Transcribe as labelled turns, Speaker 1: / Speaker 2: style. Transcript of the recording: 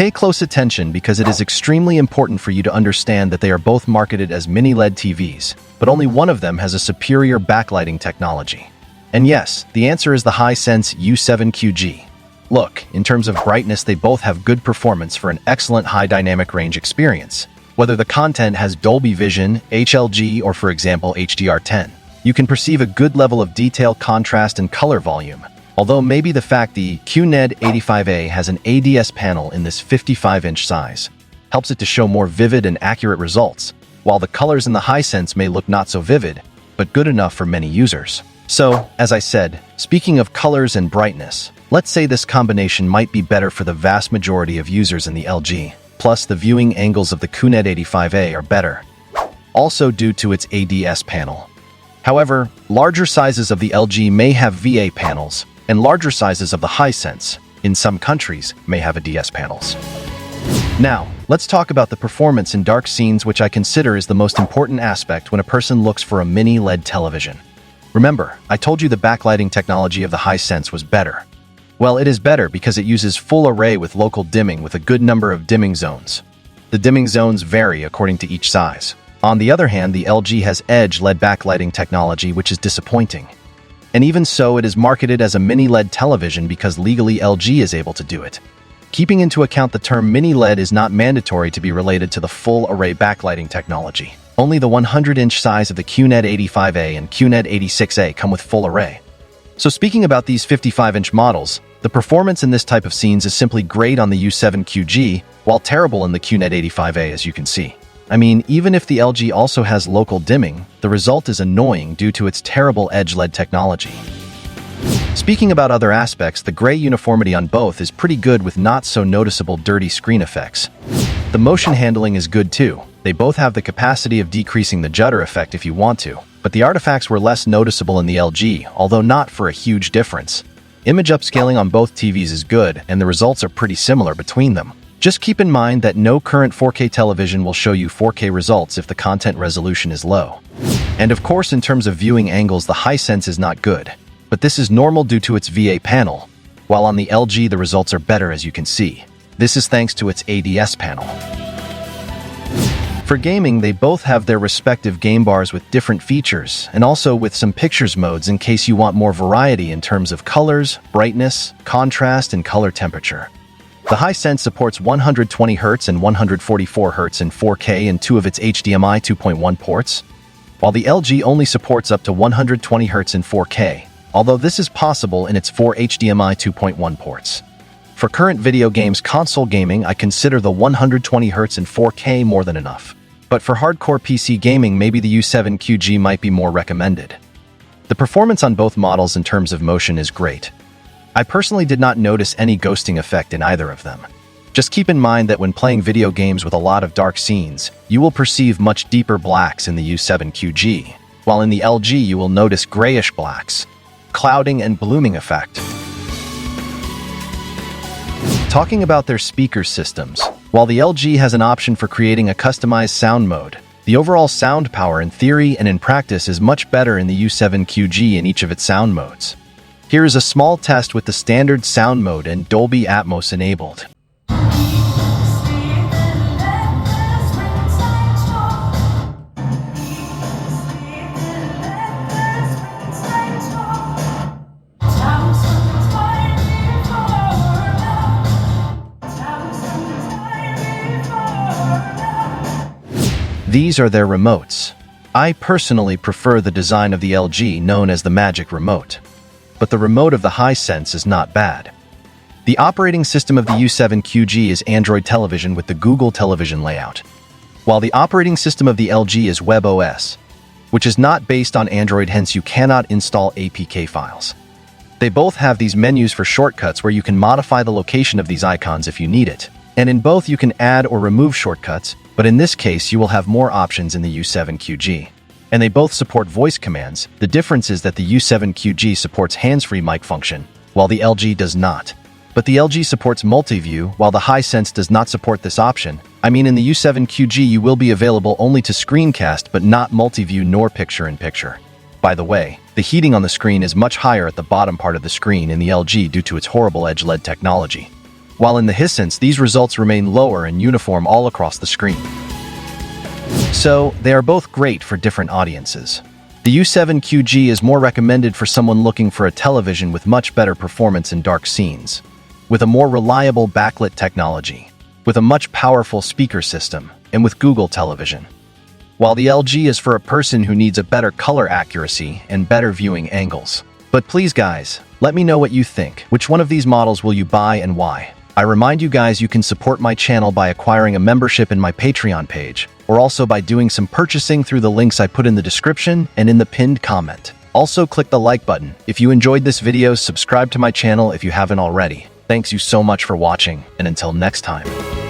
Speaker 1: Pay close attention because it is extremely important for you to understand that they are both marketed as mini LED TVs, but only one of them has a superior backlighting technology. And yes, the answer is the Hisense U7QG. Look, in terms of brightness, they both have good performance for an excellent high dynamic range experience. Whether the content has Dolby Vision, HLG, or for example HDR10, you can perceive a good level of detail, contrast, and color volume. Although maybe the fact the QNED85A has an ADS panel in this 55-inch size helps it to show more vivid and accurate results, while the colors in the Hisense may look not so vivid, but good enough for many users. So, as I said, speaking of colors and brightness, let's say this combination might be better for the vast majority of users in the LG. Plus, the viewing angles of the QNED85A are better, also due to its ADS panel. However, larger sizes of the LG may have VA panels, and larger sizes of the Hisense, in some countries, may have ADS panels. Now, let's talk about the performance in dark scenes, which I consider is the most important aspect when a person looks for a mini LED television. Remember, I told you the backlighting technology of the Hisense was better. Well, it is better because it uses full array with local dimming with a good number of dimming zones. The dimming zones vary according to each size. On the other hand, the LG has edge LED backlighting technology, which is disappointing. And even so, it is marketed as a mini LED television because legally LG is able to do it. Keeping into account the term mini LED is not mandatory to be related to the full array backlighting technology. Only the 100-inch size of the QNED85A and QNED86A come with full array. So speaking about these 55-inch models, the performance in this type of scenes is simply great on the U7QG, while terrible in the QNED85A, as you can see. I mean, even if the LG also has local dimming, the result is annoying due to its terrible edge LED technology. Speaking about other aspects, the gray uniformity on both is pretty good with not so noticeable dirty screen effects. The motion handling is good too. They both have the capacity of decreasing the judder effect if you want to, but the artifacts were less noticeable in the LG, although not for a huge difference. Image upscaling on both TVs is good, and the results are pretty similar between them. Just keep in mind that no current 4K television will show you 4K results if the content resolution is low. And of course, in terms of viewing angles, the Hisense is not good, but this is normal due to its VA panel, while on the LG the results are better, as you can see. This is thanks to its ADS panel. For gaming, they both have their respective game bars with different features, and also with some pictures modes in case you want more variety in terms of colors, brightness, contrast, and color temperature. The Hisense supports 120Hz and 144Hz in 4K in two of its HDMI 2.1 ports, while the LG only supports up to 120Hz in 4K, although this is possible in its 4 HDMI 2.1 ports. For current video games console gaming, I consider the 120Hz and 4K more than enough. But for hardcore PC gaming, maybe the U7QG might be more recommended. The performance on both models in terms of motion is great. I personally did not notice any ghosting effect in either of them. Just keep in mind that when playing video games with a lot of dark scenes, you will perceive much deeper blacks in the U7QG, while in the LG you will notice grayish blacks, clouding and blooming effect. Talking about their speaker systems, while the LG has an option for creating a customized sound mode, the overall sound power in theory and in practice is much better in the U7QG in each of its sound modes. Here is a small test with the standard sound mode and Dolby Atmos enabled. These are their remotes. I personally prefer the design of the LG known as the Magic Remote, but the remote of the Hisense is not bad. The operating system of the U7QG is Android Television with the Google Television layout, while the operating system of the LG is WebOS, which is not based on Android, hence you cannot install APK files. They both have these menus for shortcuts where you can modify the location of these icons if you need it, and in both you can add or remove shortcuts, but in this case you will have more options in the U7QG. And they both support voice commands. The difference is that the U7QG supports hands-free mic function, while the LG does not. But the LG supports multi-view, while the Hisense does not support this option. I mean, in the U7QG you will be available only to screencast but not multi-view nor picture-in-picture. By the way, the heating on the screen is much higher at the bottom part of the screen in the LG due to its horrible edge LED technology. while in the Hisense, these results remain lower and uniform all across the screen. So, they are both great for different audiences. The U7QG is more recommended for someone looking for a television with much better performance in dark scenes, with a more reliable backlit technology, with a much powerful speaker system, and with Google Television. While the LG is for a person who needs a better color accuracy and better viewing angles. But please guys, let me know what you think. Which one of these models will you buy and why? I remind you guys you can support my channel by acquiring a membership in my Patreon page, or also by doing some purchasing through the links I put in the description and in the pinned comment. Also click the like button. If you enjoyed this video, subscribe to my channel if you haven't already. Thanks you so much for watching, and until next time.